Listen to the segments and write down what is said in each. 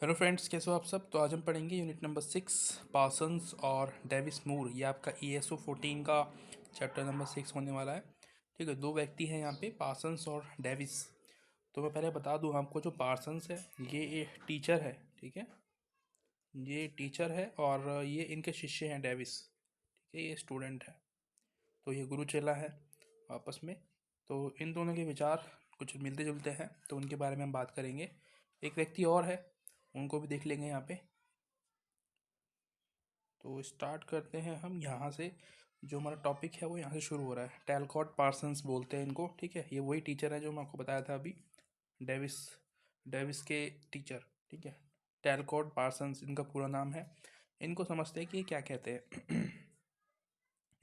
Hello friends, कैसे हो आप सब। तो आज हम पढ़ेंगे यूनिट नंबर 6 पार्सन्स और डेविस मूर। ये आपका ESO 14 का चैप्टर नंबर 6 होने वाला है। ठीक है, दो व्यक्ति हैं यहाँ पे, पार्सन्स और डेविस। तो मैं पहले बता दूँ आपको, जो पार्सन्स है ये एक टीचर है। ठीक है, ये टीचर है और ये इनके शिष्य हैं डेविस। ठीक है, ये स्टूडेंट है। तो ये गुरु चेला है आपस में। तो इन दोनों के विचार कुछ मिलते जुलते हैं, तो उनके बारे में हम बात करेंगे। एक व्यक्ति और है, उनको भी देख लेंगे यहाँ पे। तो स्टार्ट करते हैं हम यहाँ से। जो हमारा टॉपिक है वो यहाँ से शुरू हो रहा है। टैलकॉट पार्सन्स बोलते हैं इनको। ठीक है, ये वही टीचर है जो मैं आपको बताया था अभी, डेविस डेविस के टीचर। ठीक है, टैलकॉट पार्सन्स इनका पूरा नाम है। इनको समझते हैं कि ये क्या कहते हैं।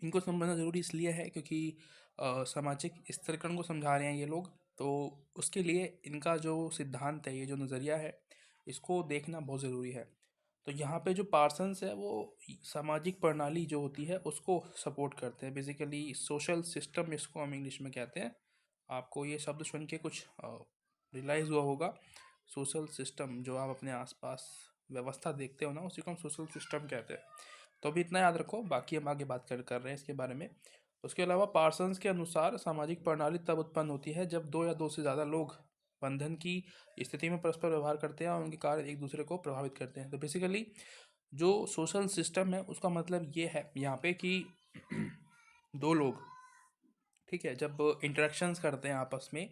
इनको समझना ज़रूरी इसलिए है क्योंकि सामाजिक स्तरीकरण को समझा रहे हैं ये लोग। तो उसके लिए इनका जो सिद्धांत है, ये जो नज़रिया है, इसको देखना बहुत ज़रूरी है। तो यहाँ पे जो पार्सन्स है वो सामाजिक प्रणाली जो होती है उसको सपोर्ट करते हैं। बेसिकली सोशल सिस्टम इसको हम इंग्लिश में कहते हैं। आपको ये शब्द सुन के कुछ रियलाइज़ हुआ होगा। सोशल सिस्टम, जो आप अपने आसपास व्यवस्था देखते हो ना, उसी को हम सोशल सिस्टम कहते हैं। तो अभी इतना याद रखो, बाकी हम आगे बात कर रहे हैं इसके बारे में। उसके अलावा पार्सन्स के अनुसार सामाजिक प्रणाली तब उत्पन्न होती है जब दो या दो से ज़्यादा लोग बंधन की स्थिति में परस्पर व्यवहार करते हैं और उनके कार्य एक दूसरे को प्रभावित करते हैं। तो बेसिकली जो सोशल सिस्टम है उसका मतलब ये है यहाँ पे कि दो लोग, ठीक है, जब इंटरेक्शंस करते हैं, आपस में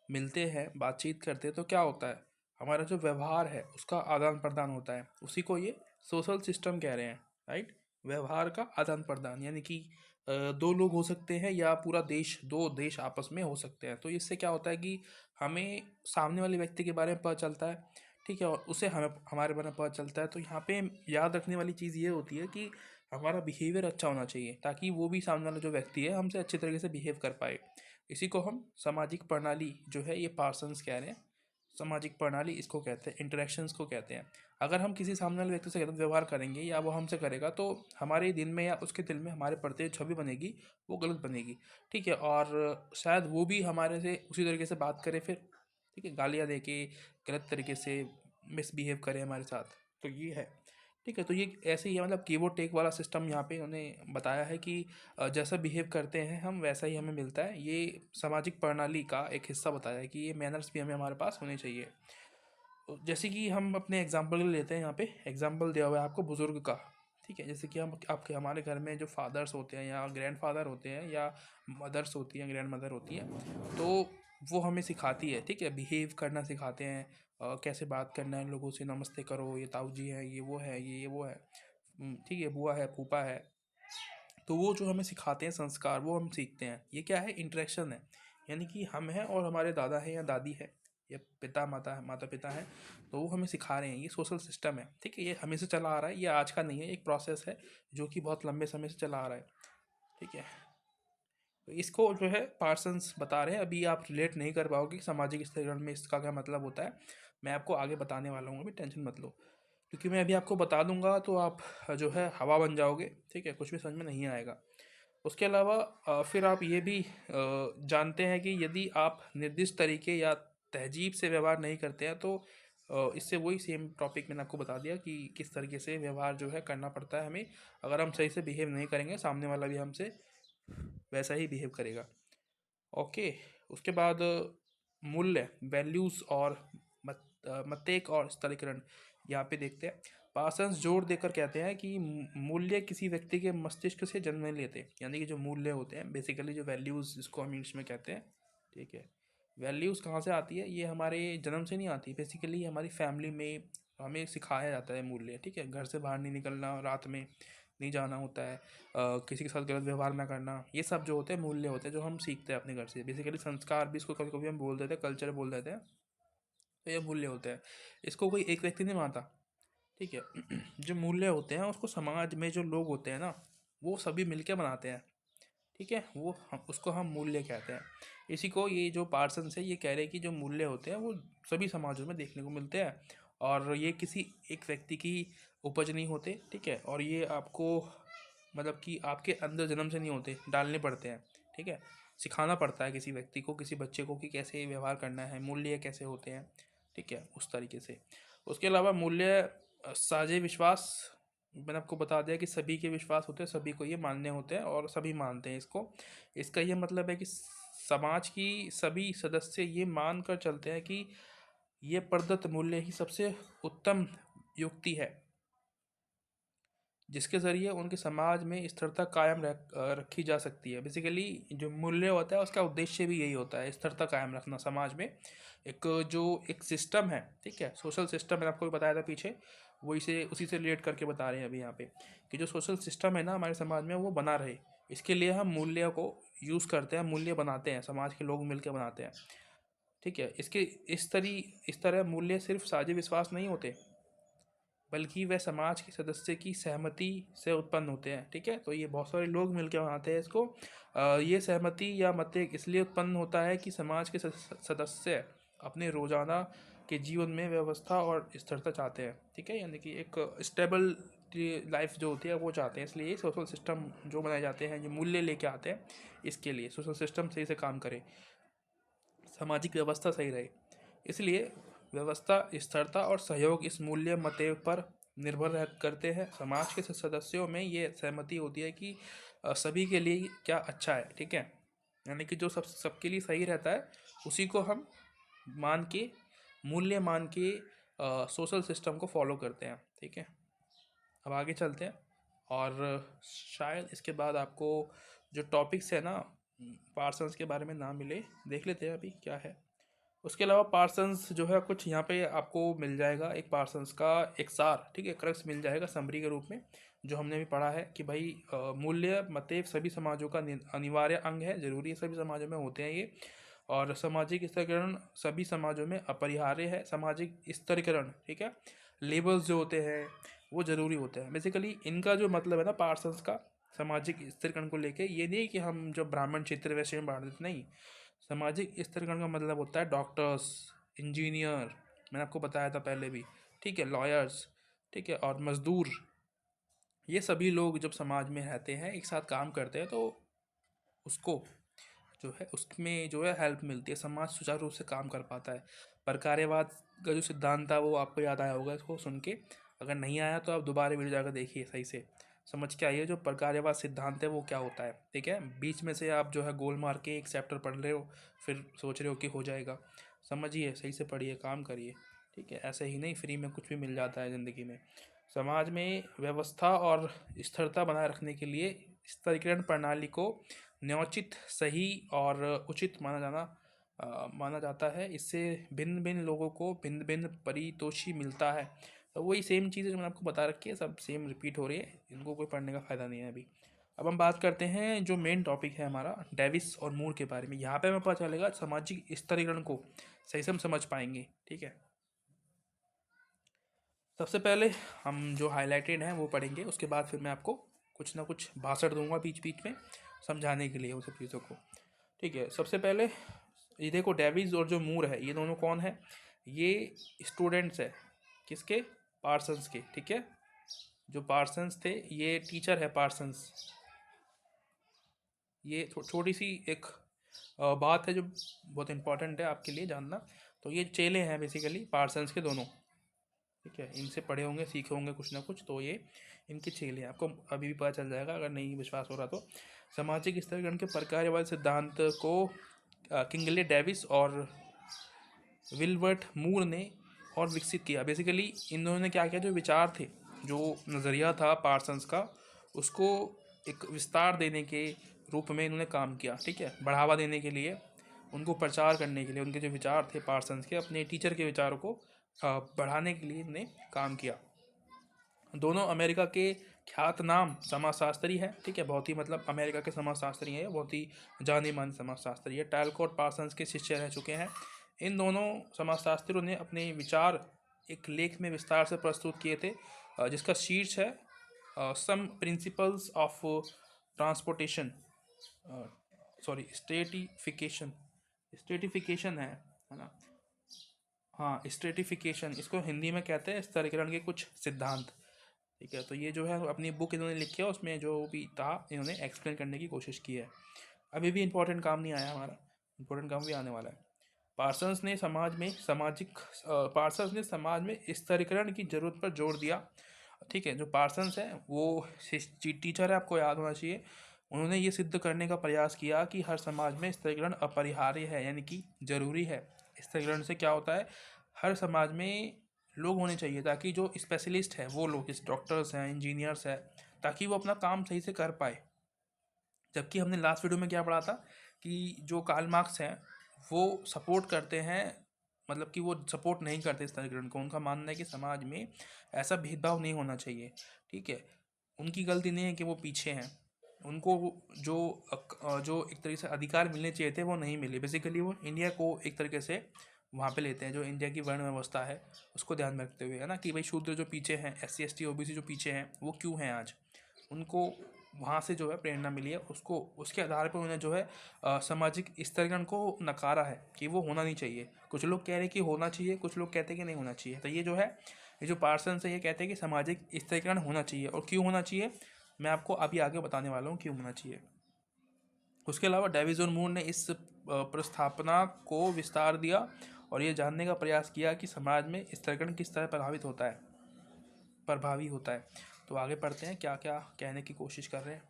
मिलते हैं, बातचीत करते हैं, तो क्या होता है, हमारा जो व्यवहार है उसका आदान प्रदान होता है। उसी को ये सोशल सिस्टम कह रहे हैं। राइट, व्यवहार का आदान प्रदान, यानी कि दो लोग हो सकते हैं या पूरा देश, दो देश आपस में हो सकते हैं। तो इससे क्या होता है कि हमें सामने वाले व्यक्ति के बारे में पता चलता है। ठीक है, और उसे हमें हमारे बारे में पता चलता है। तो यहाँ पे याद रखने वाली चीज़ ये होती है कि हमारा बिहेवियर अच्छा होना चाहिए ताकि वो भी, सामने वाला जो व्यक्ति है, हमसे अच्छे तरीके से बिहेव कर पाए। इसी को हम सामाजिक प्रणाली जो है, ये पार्सन्स कह रहे हैं। सामाजिक प्रणाली इसको कहते हैं, इंटरेक्शंस को कहते हैं। अगर हम किसी सामने वाले व्यक्ति से गलत व्यवहार करेंगे या वो हमसे करेगा, तो हमारे दिल में या उसके दिल में हमारे प्रति जो छवि बनेगी वो गलत बनेगी। ठीक है, और शायद वो भी हमारे से उसी तरीके से बात करे फिर। ठीक है, गालियाँ दे के, गलत तरीके से मिसबिहेव करे हमारे साथ। तो ये है। ठीक है, तो ये ऐसे ही है, मतलब गिव और टेक वाला सिस्टम यहाँ पे उन्होंने बताया है कि जैसा बिहेव करते हैं हम, वैसा ही हमें मिलता है। ये सामाजिक प्रणाली का एक हिस्सा बताया है कि ये मैनर्स भी हमें हमारे पास होने चाहिए। तो जैसे कि हम अपने एग्जाम्पल लेते हैं, यहाँ पे एग्जाम्पल दिया हुआ है आपको बुज़ुर्ग का। ठीक है, जैसे कि हम आपके हमारे घर में जो फादर्स होते हैं या ग्रैंड फादर होते हैं या मदर्स होती हैं, ग्रैंड मदर होती हैं, तो वो हमें सिखाती है। ठीक है, बिहेव करना सिखाते हैं, कैसे बात करना है लोगों से, नमस्ते करो, ये ताऊ जी है, ये वो है, ये वो है। ठीक है, बुआ है, फूफा है। तो वो जो हमें सिखाते हैं संस्कार, वो हम सीखते हैं। ये क्या है, इंटरेक्शन है। यानी कि हम हैं और हमारे दादा है या दादी है या पिता माता है, माता पिता है, तो वो हमें सिखा रहे हैं। ये सोशल सिस्टम है। ठीक है, ये हमेशा चला आ रहा है, ये आज का नहीं है, एक प्रोसेस है जो कि बहुत लंबे समय से चला आ रहा है। ठीक है, तो इसको जो है पार्सन्स बता रहे हैं। अभी आप रिलेट नहीं कर पाओगे कि सामाजिक स्थिरीकरण में इसका क्या मतलब होता है। मैं आपको आगे बताने वाला हूँ, अभी टेंशन मत लो, क्योंकि मैं अभी आपको बता दूंगा तो आप जो है हवा बन जाओगे। ठीक है, कुछ भी समझ में नहीं आएगा। उसके अलावा फिर आप ये भी जानते हैं कि यदि आप निर्दिष्ट तरीके या तहजीब से व्यवहार नहीं करते हैं, तो इससे वही सेम टॉपिक मैंने आपको बता दिया कि किस तरीके से व्यवहार जो है करना पड़ता है हमें। अगर हम सही से बिहेव नहीं करेंगे, सामने वाला भी हमसे वैसा ही बिहेव करेगा। ओके, उसके बाद मूल्य, वैल्यूज़ और मतेक और स्तरीकरण यहाँ पे देखते हैं। पार्सन्स जोर देकर कहते हैं कि मूल्य किसी व्यक्ति के मस्तिष्क से जन्म नहीं लेते। यानी कि जो मूल्य होते हैं, बेसिकली जो वैल्यूज़ जिसको हम इंग्लिश में कहते हैं। ठीक है, वैल्यूज़ कहाँ से आती है, ये हमारे जन्म से नहीं आती। बेसिकली हमारी फैमिली में हमें सिखाया जाता है मूल्य। ठीक है, घर से बाहर नहीं निकलना, रात में नहीं जाना होता है, किसी के साथ गलत व्यवहार ना करना, ये सब जो होते हैं मूल्य होते हैं जो हम सीखते हैं अपने घर से। बेसिकली संस्कार भी इसको कभी कभी हम बोल देते हैं, कल्चर बोल देते हैं। तो ये मूल्य होते हैं, इसको कोई एक व्यक्ति नहीं मानता। ठीक है, जो मूल्य होते हैं उसको समाज में जो लोग होते हैं ना, वो सभी मिलके बनाते हैं। ठीक है, वो उसको हम मूल्य कहते हैं। इसी को ये जो पार्सन्स है ये कह रहे हैं कि जो मूल्य होते हैं वो सभी समाजों में देखने को मिलते हैं, और ये किसी एक व्यक्ति की उपज नहीं होते। ठीक है, और ये आपको, मतलब कि आपके अंदर जन्म से नहीं होते, डालने पड़ते हैं। ठीक है, सिखाना पड़ता है किसी व्यक्ति को, किसी बच्चे को कि कैसे व्यवहार करना है, मूल्य कैसे होते हैं। ठीक है, उस तरीके से। उसके अलावा मूल्य साझे विश्वास, मैंने आपको बता दिया कि सभी के विश्वास होते हैं, सभी को ये मान्य होते हैं और सभी मानते हैं इसको। इसका ये मतलब है कि समाज की सभी सदस्य ये मान कर चलते हैं कि ये प्रदत्त मूल्य ही सबसे उत्तम युक्ति है, जिसके ज़रिए उनके समाज में स्थिरता कायम रखी जा सकती है। बेसिकली जो मूल्य होता है उसका उद्देश्य भी यही होता है, स्थिरता कायम रखना समाज में। एक जो एक सिस्टम है, ठीक है, सोशल सिस्टम, मैंने आपको बताया था पीछे, वो इसे उसी से रिलेट करके बता रहे हैं अभी यहाँ पे, कि जो सोशल सिस्टम है ना हमारे समाज में वो बना रहे, इसके लिए हम मूल्य को यूज़ करते हैं, मूल्य बनाते हैं, समाज के लोग मिलकर बनाते हैं। ठीक है, इसके इस तरह मूल्य सिर्फ साझे विश्वास नहीं होते, बल्कि वह समाज के सदस्य की सहमति से उत्पन्न होते हैं। ठीक है, तो ये बहुत सारे लोग मिलकर बनाते हैं इसको। ये सहमति या मत इसलिए उत्पन्न होता है कि समाज के सदस्य अपने रोजाना के जीवन में व्यवस्था और स्थिरता चाहते हैं। ठीक है, यानी कि एक स्टेबल लाइफ जो होती है वो चाहते हैं, इसलिए सोशल सिस्टम जो बनाए जाते हैं, जो मूल्य लेके आते हैं, इसके लिए सोशल सिस्टम सही से काम करे, सामाजिक व्यवस्था सही रहे। इसलिए व्यवस्था, स्थिरता और सहयोग इस मूल्य मते पर निर्भर करते हैं। समाज के सदस्यों में ये सहमति होती है कि सभी के लिए क्या अच्छा है। ठीक है, यानी कि जो सबके लिए सही रहता है उसी को हम मान के, मूल्य मान के सोशल सिस्टम को फॉलो करते हैं। ठीक है, अब आगे चलते हैं। और शायद इसके बाद आपको जो टॉपिक्स है ना पार्सन्स के बारे में ना मिले, देख लेते हैं अभी क्या है। उसके अलावा पार्सन्स जो है कुछ यहाँ पे आपको मिल जाएगा, एक पार्सन्स का एक सार, ठीक है, क्रक्स मिल जाएगा समरी के रूप में, जो हमने भी पढ़ा है कि भाई मूल्य मतेव सभी समाजों का अनिवार्य अंग है, जरूरी है, सभी समाजों में होते हैं ये। और सामाजिक स्तरीकरण सभी समाजों में अपरिहार्य है। सामाजिक स्तरीकरण, ठीक है, लेबल्स जो होते हैं वो जरूरी होते हैं। बेसिकली इनका जो मतलब है ना पार्सन्स का, सामाजिक स्तरीकरण को लेके, ये नहीं कि हम जो ब्राह्मण क्षेत्र वैसे में बांट देते, नहीं। सामाजिक स्तरीकरण का मतलब होता है डॉक्टर्स, इंजीनियर, मैंने आपको बताया था पहले भी, ठीक है, लॉयर्स, ठीक है, और मजदूर। ये सभी लोग जब समाज में रहते हैं, एक साथ काम करते हैं, तो उसको जो है उसमें जो है हेल्प मिलती है, समाज सुचारू रूप से काम कर पाता है। प्रकार्यवाद का जो सिद्धांत था वो आपको याद आया होगा इसको सुन के, अगर नहीं आया तो आप दोबारा वीडियो जाकर देखिए, सही से समझ के आइए जो प्रकार्यवाद सिद्धांत है वो क्या होता है। ठीक है, बीच में से आप जो है गोल मार के एक चैप्टर पढ़ रहे हो, फिर सोच रहे हो कि हो जाएगा, समझिए, सही से पढ़िए, काम करिए। ठीक है, ऐसे ही नहीं फ्री में कुछ भी मिल जाता है ज़िंदगी में। समाज में व्यवस्था और स्थिरता बनाए रखने के लिए स्तरीकरण प्रणाली को न्योचित, सही और उचित माना जाता है। इससे भिन्न भिन्न लोगों को भिन्न भिन्न परितोषी मिलता है। तो वही सेम चीज़ें जो मैंने आपको बता रखी है, सब सेम रिपीट हो रही है, इनको कोई पढ़ने का फ़ायदा नहीं है अभी। अब हम बात करते हैं जो मेन टॉपिक है हमारा, डेविस और मूर के बारे में। यहाँ पे हमें पता चलेगा सामाजिक स्तरीकरण को सही से हम समझ पाएंगे। ठीक है, सबसे पहले हम जो हाईलाइटेड हैं वो पढ़ेंगे, उसके बाद फिर मैं आपको कुछ ना कुछ भाषण दूंगा बीच बीच में समझाने के लिए उन सब चीज़ों को। ठीक है, सबसे पहले ये देखो, डेविस और जो मूर है, ये दोनों कौन है? ये स्टूडेंट्स है, किसके? पार्सन्स के। ठीक है, जो पार्सन्स थे, ये टीचर है पार्सन्स। ये छोटी सी एक बात है जो बहुत इंपॉर्टेंट है आपके लिए जानना। तो ये चेले हैं बेसिकली पार्सन्स के दोनों। ठीक है, इनसे पढ़े होंगे, सीखे होंगे कुछ ना कुछ, तो ये इनके चेले हैं। आपको अभी भी पता चल जाएगा अगर नहीं विश्वास हो रहा तो। सामाजिक स्तरीकरण के प्रकार्यवाद सिद्धांत को किंगले डेविस और विल्बर्ट मूर ने और विकसित किया। बेसिकली इन दोनों ने क्या किया, जो विचार थे, जो नज़रिया था पार्सन्स का, उसको एक विस्तार देने के रूप में इन्होंने काम किया। ठीक है, बढ़ावा देने के लिए, उनको प्रचार करने के लिए, उनके जो विचार थे पार्सन्स के, अपने टीचर के विचारों को बढ़ाने के लिए इन्होंने काम किया। दोनों अमेरिका के ख्यातनाम समाजशास्त्री हैं। ठीक है, बहुत ही मतलब अमेरिका के समाजशास्त्री हैं, बहुत ही जाने माने समाजशास्त्री है। टैलकॉट पार्सन्स के शिष्य रह चुके हैं। इन दोनों समाजशास्त्रियों ने अपने विचार एक लेख में विस्तार से प्रस्तुत किए थे, जिसका शीर्ष है some principles of transportation, sorry stratification, stratification है ना, हाँ स्ट्रेटिफिकेशन, इसको हिंदी में कहते हैं स्तरीकरण के कुछ सिद्धांत। ठीक है, तो ये जो है अपनी बुक इन्होंने लिखी है, उसमें जो भी था इन्होंने एक्सप्लेन करने की कोशिश की है। अभी भी इंपॉर्टेंट काम नहीं आया हमारा, इंपॉर्टेंट काम भी आने वाला है। पार्सन्स ने समाज में स्तरीकरण की जरूरत पर जोर दिया। ठीक है, जो पार्सन्स है वो टीचर है, आपको याद होना चाहिए। उन्होंने ये सिद्ध करने का प्रयास किया कि हर समाज में स्तरीकरण अपरिहार्य है, यानी कि जरूरी है। स्तरीकरण से क्या होता है, हर समाज में लोग होने चाहिए ताकि जो स्पेशलिस्ट है वो लोग, जैसे डॉक्टर्स हैं, इंजीनियर्स हैं, ताकि वो अपना काम सही से कर पाए। जबकि हमने लास्ट वीडियो में क्या पढ़ा था कि जो कार्ल मार्क्स हैं वो सपोर्ट करते हैं, मतलब कि वो सपोर्ट नहीं करते इस तरह को। उनका मानना है कि समाज में ऐसा भेदभाव नहीं होना चाहिए। ठीक है, उनकी गलती नहीं है कि वो पीछे हैं। उनको जो जो एक तरीके से अधिकार मिलने चाहिए थे वो नहीं मिले। बेसिकली वो इंडिया को एक तरीके से वहाँ पे लेते हैं, जो इंडिया की वर्ण व्यवस्था है उसको ध्यान में रखते हुए, है ना, कि भाई शूद्र जो पीछे हैं, SC ST OBC जो पीछे हैं वो क्यों हैं आज। उनको वहाँ से जो है प्रेरणा मिली है, उसको उसके आधार पर उन्हें जो है सामाजिक स्तरीकरण को नकारा है कि वो होना नहीं चाहिए। कुछ लोग कह रहे हैं कि होना चाहिए, कुछ लोग कहते हैं कि नहीं होना चाहिए। तो ये जो है, ये जो पार्सन्स है ये कहते हैं कि सामाजिक स्तरीकरण होना चाहिए। और क्यों होना चाहिए मैं आपको अभी आगे बताने वाला हूँ क्यों होना चाहिए। उसके अलावा डेविस और मूर ने इस प्रस्थापना को विस्तार दिया और ये जानने का प्रयास किया कि समाज में स्तरीकरण किस तरह प्रभावी होता है। तो आगे पढ़ते हैं क्या क्या कहने की कोशिश कर रहे हैं।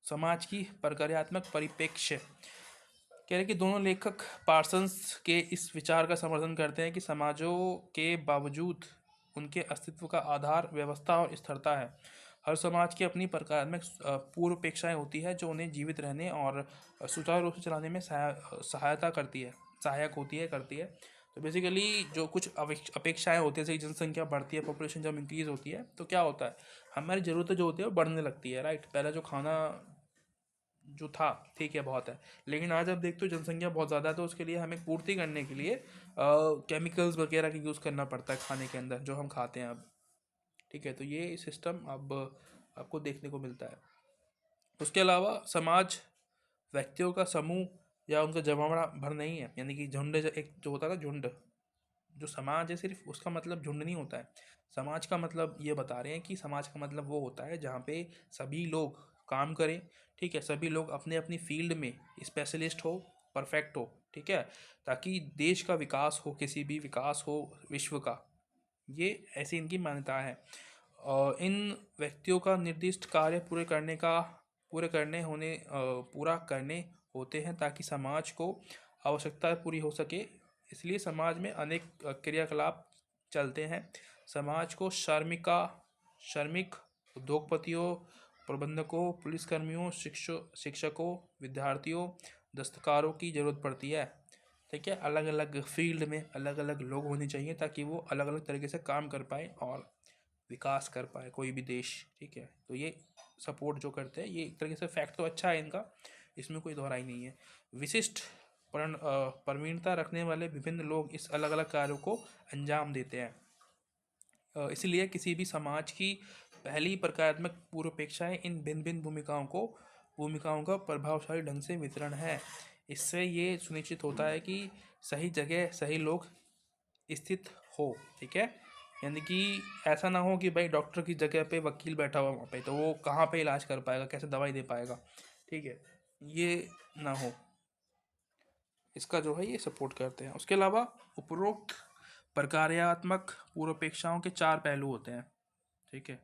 समाज की प्रक्रियात्मक परिप्रेक्ष्य कह रहे कि दोनों लेखक पार्सन्स के इस विचार का समर्थन करते हैं कि समाजों के बावजूद उनके अस्तित्व का आधार व्यवस्था और स्थिरता है। हर समाज की अपनी प्रक्रियात्मक पूर्वापेक्षाएं होती है जो उन्हें जीवित रहने और सुचारू रूप से चलाने में सहायता करती है। तो बेसिकली जो कुछ अपेक्षाएं होती है, जैसे जनसंख्या बढ़ती है, पॉपुलेशन जब इंक्रीज होती है तो क्या होता है, हमारी ज़रूरतें जो होती है वो बढ़ने लगती है, राइट। पहले जो खाना जो था ठीक है बहुत है, लेकिन आज आप देखते हो जनसंख्या बहुत ज़्यादा है, तो उसके लिए हमें पूर्ति करने के लिए केमिकल्स वगैरह का यूज़ करना पड़ता है खाने के अंदर जो हम खाते हैं अब। ठीक है, तो ये सिस्टम अब आपको देखने को मिलता है। उसके अलावा समाज व्यक्तियों का समूह या उनका जमावड़ा भर नहीं है, यानी कि झुंड, एक जो होता है ना झुंड, जो समाज है सिर्फ उसका मतलब झुंड नहीं होता है। समाज का मतलब ये बता रहे हैं कि समाज का मतलब वो होता है जहाँ पे सभी लोग काम करें। ठीक है, सभी लोग अपने अपनी फील्ड में स्पेशलिस्ट हो, परफेक्ट हो। ठीक है, ताकि देश का विकास हो, किसी भी विकास हो विश्व का, ये ऐसी इनकी मान्यता है। और इन व्यक्तियों का निर्दिष्ट कार्य पूरा करने होते हैं ताकि समाज को आवश्यकता पूरी हो सके। इसलिए समाज में अनेक क्रियाकलाप चलते हैं। समाज को श्रमिक, उद्योगपतियों, प्रबंधकों, पुलिसकर्मियों, शिक्षकों, विद्यार्थियों, दस्तकारों की ज़रूरत पड़ती है। ठीक है, अलग अलग फील्ड में अलग अलग लोग होने चाहिए ताकि वो अलग अलग तरीके से काम कर पाए और विकास कर पाए कोई भी देश। ठीक है, तो ये सपोर्ट जो करते हैं, ये एक तरीके से फैक्ट तो अच्छा है इनका, इसमें कोई दोहराई नहीं है। विशिष्ट प्रवीणता रखने वाले विभिन्न लोग इस अलग अलग कार्यों को अंजाम देते हैं। इसलिए किसी भी समाज की पहली प्रक्रियात्मक पूर्वापेक्षाएं इन भिन्न भिन्न भूमिकाओं का प्रभावशाली ढंग से वितरण है। इससे ये सुनिश्चित होता है कि सही जगह सही लोग स्थित हो। ठीक है, यानी कि ऐसा ना हो कि भाई डॉक्टर की जगह पे वकील बैठा हुआ वहाँ पे, तो वो कहाँ पे इलाज कर पाएगा, कैसे दवाई दे पाएगा। ठीक है, ये ना हो, इसका जो है ये सपोर्ट करते हैं। उसके अलावा उपरोक्त प्रकार्यात्मक पूर्वापेक्षाओं के 4 पहलू होते हैं। ठीक है,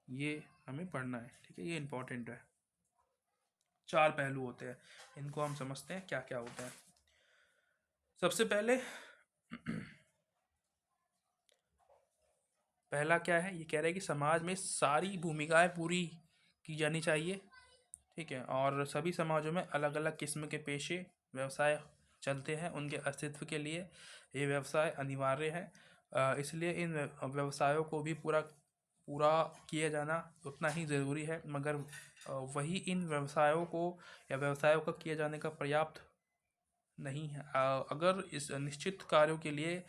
ये हमें पढ़ना है। ठीक है, ये इंपॉर्टेंट है। 4 पहलू होते हैं, इनको हम समझते हैं क्या क्या होता है। सबसे पहले पहला क्या है, ये कह रहे हैं कि समाज में सारी भूमिकाएं पूरी की जानी चाहिए। ठीक है, और सभी समाजों में अलग अलग किस्म के पेशे व्यवसाय चलते हैं। उनके अस्तित्व के लिए ये व्यवसाय अनिवार्य है। इसलिए इन व्यवसायों को भी पूरा पूरा किया जाना उतना ही ज़रूरी है, मगर वही इन व्यवसायों का किए जाने का पर्याप्त नहीं है। अगर इस निश्चित कार्यों के लिए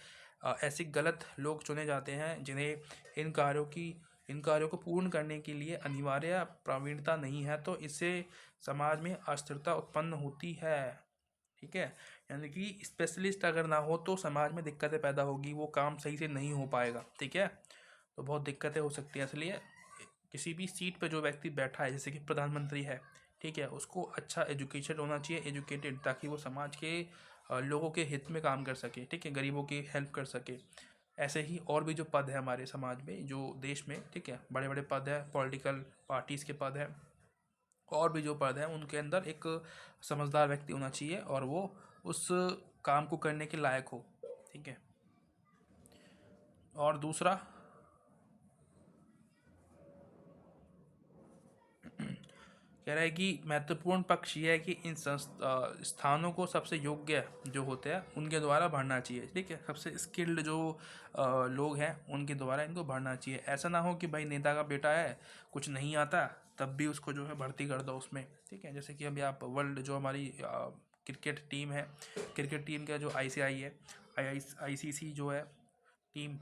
ऐसे गलत लोग चुने जाते हैं जिन्हें इन कार्यों को पूर्ण करने के लिए अनिवार्य प्रवीणता नहीं है, तो इससे समाज में अस्थिरता उत्पन्न होती है। ठीक है, यानी कि स्पेशलिस्ट अगर ना हो तो समाज में दिक्कतें पैदा होगी, वो काम सही से नहीं हो पाएगा। ठीक है, तो बहुत दिक्कतें हो सकती हैं। इसलिए किसी भी सीट पर जो व्यक्ति बैठा है, जैसे कि प्रधानमंत्री है, ठीक है, उसको अच्छा एजुकेशन होना चाहिए, एजुकेटेड, ताकि वो समाज के लोगों के हित में काम कर सके, ठीक है, गरीबों की हेल्प कर सके। ऐसे ही और भी जो पद है हमारे समाज में, जो देश में, ठीक है, बड़े बड़े पद है, पॉलिटिकल पार्टीज़ के पद है, और भी जो पद है, उनके अंदर एक समझदार व्यक्ति होना चाहिए और वो उस काम को करने के लायक हो, ठीक है। और दूसरा कह रहा है कि महत्वपूर्ण पक्ष ये है कि इन स्थानों को सबसे योग्य जो होते हैं उनके द्वारा भरना चाहिए, ठीक है, सबसे स्किल्ड जो लोग हैं उनके द्वारा इनको भरना चाहिए। ऐसा ना हो कि भाई नेता का बेटा है, कुछ नहीं आता, तब भी उसको जो है भर्ती कर दो उसमें, ठीक है। जैसे कि अभी आप वर्ल्ड जो हमारी क्रिकेट टीम है, क्रिकेट टीम का जो ICI है, ICC जो है टीम,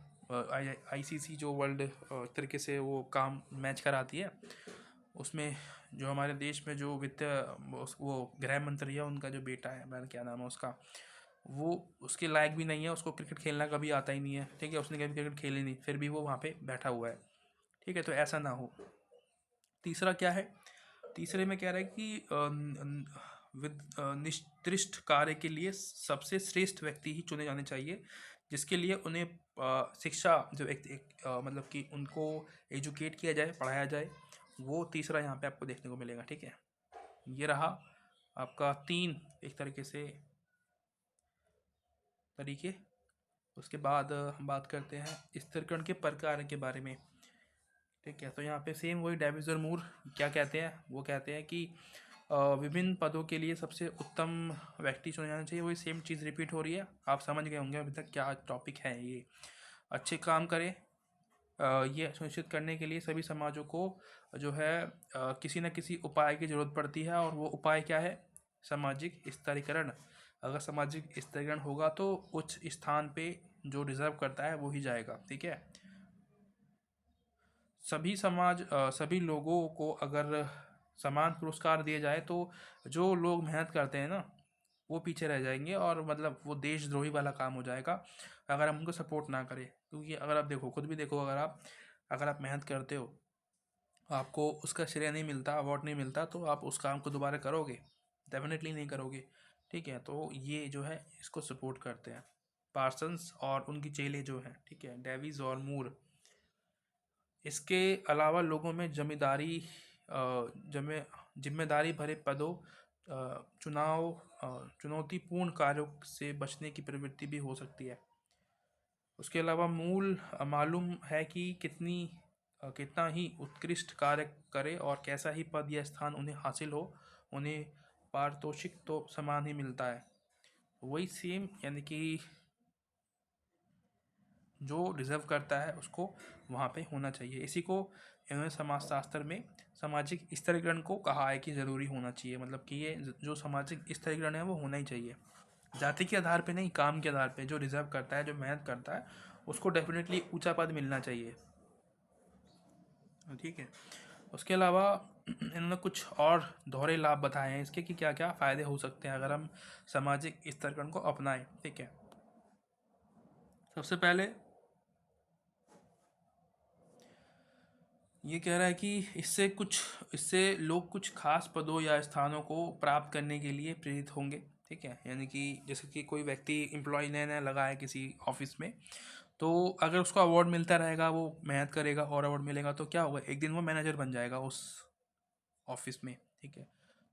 ICC जो वर्ल्ड तरीके से वो काम मैच कराती है, उसमें जो हमारे देश में जो वित्त वो गृह मंत्री है, उनका जो बेटा है, मैं क्या नाम है उसका, वो उसके लायक भी नहीं है, उसको क्रिकेट खेलना कभी आता ही नहीं है, ठीक है, उसने कभी क्रिकेट खेली नहीं, फिर भी वो वहाँ पे बैठा हुआ है, ठीक है। तो ऐसा ना हो। तीसरा क्या है, तीसरे में कह रहा है कि निष्कृष्ट कार्य के लिए सबसे श्रेष्ठ व्यक्ति ही चुने जाने चाहिए, जिसके लिए उन्हें शिक्षा जो मतलब कि उनको एजुकेट किया जाए, पढ़ाया जाए, वो तीसरा यहाँ पे आपको देखने को मिलेगा, ठीक है। ये रहा आपका 3 एक तरीके से तरीके। उसके बाद हम बात करते हैं स्थिरीकरण के प्रकार के बारे में, ठीक है। तो यहाँ पे सेम वही डेविस और मूर क्या कहते हैं, वो कहते हैं कि विभिन्न पदों के लिए सबसे उत्तम व्यक्ति चुना जाना चाहिए। वही सेम चीज़ रिपीट हो रही है, आप समझ गए होंगे अभी तक क्या टॉपिक है ये। अच्छे काम करें, ये सुनिश्चित करने के लिए सभी समाजों को जो है किसी न किसी उपाय की ज़रूरत पड़ती है, और वो उपाय क्या है, सामाजिक स्तरीकरण। अगर सामाजिक स्तरीकरण होगा तो उच्च स्थान पे जो डिज़र्व करता है वो ही जाएगा, ठीक है। सभी लोगों को अगर समान पुरस्कार दिए जाए तो जो लोग मेहनत करते हैं ना, वो पीछे रह जाएंगे, और मतलब वो देशद्रोही वाला काम हो जाएगा अगर हम उनको सपोर्ट ना करें। क्योंकि अगर आप देखो, खुद भी देखो, अगर आप मेहनत करते हो, आपको उसका श्रेय नहीं मिलता, अवार्ड नहीं मिलता, तो आप उस काम को दोबारा करोगे? डेफिनेटली नहीं करोगे, ठीक है। तो ये जो है इसको सपोर्ट करते हैं पार्सन्स और उनकी चेले जो हैं, ठीक है, डेविस और मूर। इसके अलावा लोगों में जिम्मेदारी भरे पदों, चुनौतीपूर्ण कार्यों से बचने की प्रवृत्ति भी हो सकती है। उसके अलावा मूल मालूम है कि कितना ही उत्कृष्ट कार्य करे और कैसा ही पद या स्थान उन्हें हासिल हो, उन्हें पारितोषिक तो समान ही मिलता है। वही सेम, यानी कि जो डिज़र्व करता है उसको वहाँ पे होना चाहिए। इसी को इन्होंने समाजशास्त्र में सामाजिक स्तरीकरण को कहा है कि ज़रूरी होना चाहिए, मतलब कि ये जो सामाजिक स्तरीकरण है वो होना ही चाहिए। जाति के आधार पे नहीं, काम के आधार पे, जो डिज़र्व करता है, जो मेहनत करता है, उसको डेफिनेटली ऊंचा पद मिलना चाहिए, ठीक है। उसके अलावा इन्होंने कुछ और दोहरे लाभ बताए हैं इसके कि क्या क्या फ़ायदे हो सकते हैं अगर हम सामाजिक स्तरीकरण को अपनाएं, ठीक है। सबसे पहले ये कह रहा है कि इससे लोग कुछ खास पदों या स्थानों को प्राप्त करने के लिए प्रेरित होंगे, ठीक है। यानी कि जैसे कि कोई व्यक्ति एम्प्लॉय नया नया लगा है किसी ऑफिस में, तो अगर उसको अवार्ड मिलता रहेगा, वो मेहनत करेगा और अवार्ड मिलेगा, तो क्या होगा, एक दिन वो मैनेजर बन जाएगा उस ऑफिस में, ठीक है।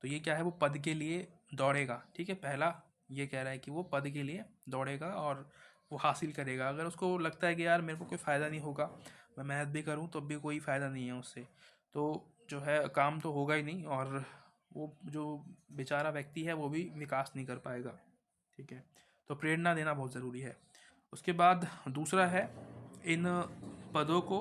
तो ये क्या है, वो पद के लिए दौड़ेगा, ठीक है। पहला ये कह रहा है कि वो पद के लिए दौड़ेगा और वो हासिल करेगा। अगर उसको लगता है कि यार मेरे को कोई फ़ायदा नहीं होगा, मैं मेहनत भी करूँ तो भी कोई फ़ायदा नहीं है उससे, तो जो है काम तो होगा ही नहीं, और वो जो बेचारा व्यक्ति है वो भी विकास नहीं कर पाएगा, ठीक है। तो प्रेरणा देना बहुत ज़रूरी है। उसके बाद दूसरा है, इन पदों को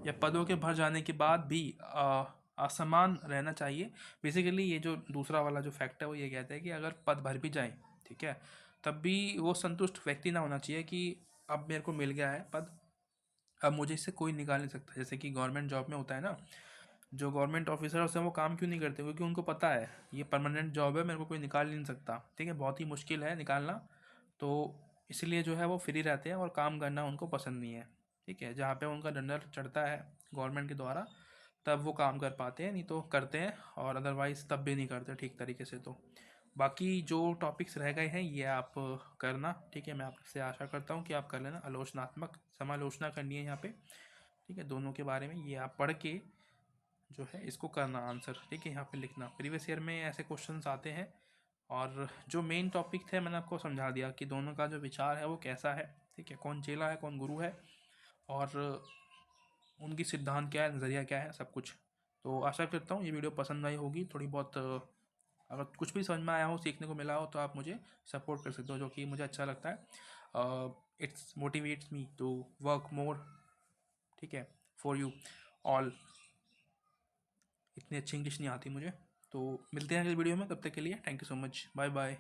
या पदों के भर जाने के बाद भी असमान रहना चाहिए। बेसिकली ये जो दूसरा वाला जो फैक्ट है वो ये कहता है कि अगर पद भर भी जाए, ठीक है, तब भी वो संतुष्ट व्यक्ति ना होना चाहिए कि अब मेरे को मिल गया है पद, अब मुझे इससे कोई निकाल नहीं सकता। जैसे कि गवर्नमेंट जॉब में होता है ना, जो गवर्नमेंट ऑफिसर्स हैं वो काम क्यों नहीं करते, क्योंकि उनको पता है ये परमानेंट जॉब है, मेरे को कोई निकाल नहीं सकता, ठीक है, बहुत ही मुश्किल है निकालना। तो इसलिए जो है वो फ्री रहते हैं और काम करना उनको पसंद नहीं है, ठीक है। जहाँ पे उनका डंडर चढ़ता है गवर्नमेंट के द्वारा, तब वो काम कर पाते हैं, नहीं तो करते हैं, और अदरवाइज़ तब भी नहीं करते ठीक तरीके से। तो बाकी जो टॉपिक्स रह गए हैं ये आप करना, ठीक है। मैं आपसे आशा करता हूँ कि आप कर लेना। आलोचनात्मक समालोचना करनी है यहाँ पे, ठीक है, दोनों के बारे में। ये आप पढ़ के जो है इसको करना आंसर, ठीक है, यहाँ पे लिखना। प्रीवियस ईयर में ऐसे क्वेश्चंस आते हैं, और जो मेन टॉपिक थे मैंने आपको समझा दिया कि दोनों का जो विचार है वो कैसा है, ठीक है, कौन चेला है कौन गुरु है, और उनकी सिद्धांत क्या है, नज़रिया क्या है, सब कुछ। तो आशा करता हूँ ये वीडियो पसंद आई होगी। थोड़ी बहुत अगर कुछ भी समझ में आया हो, सीखने को मिला हो, तो आप मुझे सपोर्ट कर सकते हो, जो कि मुझे अच्छा लगता है। It's motivates me to work more, ठीक है, फॉर यू ऑल। इतनी अच्छी इंग्लिश नहीं आती मुझे। तो मिलते हैं अगली वीडियो में, तब तक के लिए thank you so much, bye bye.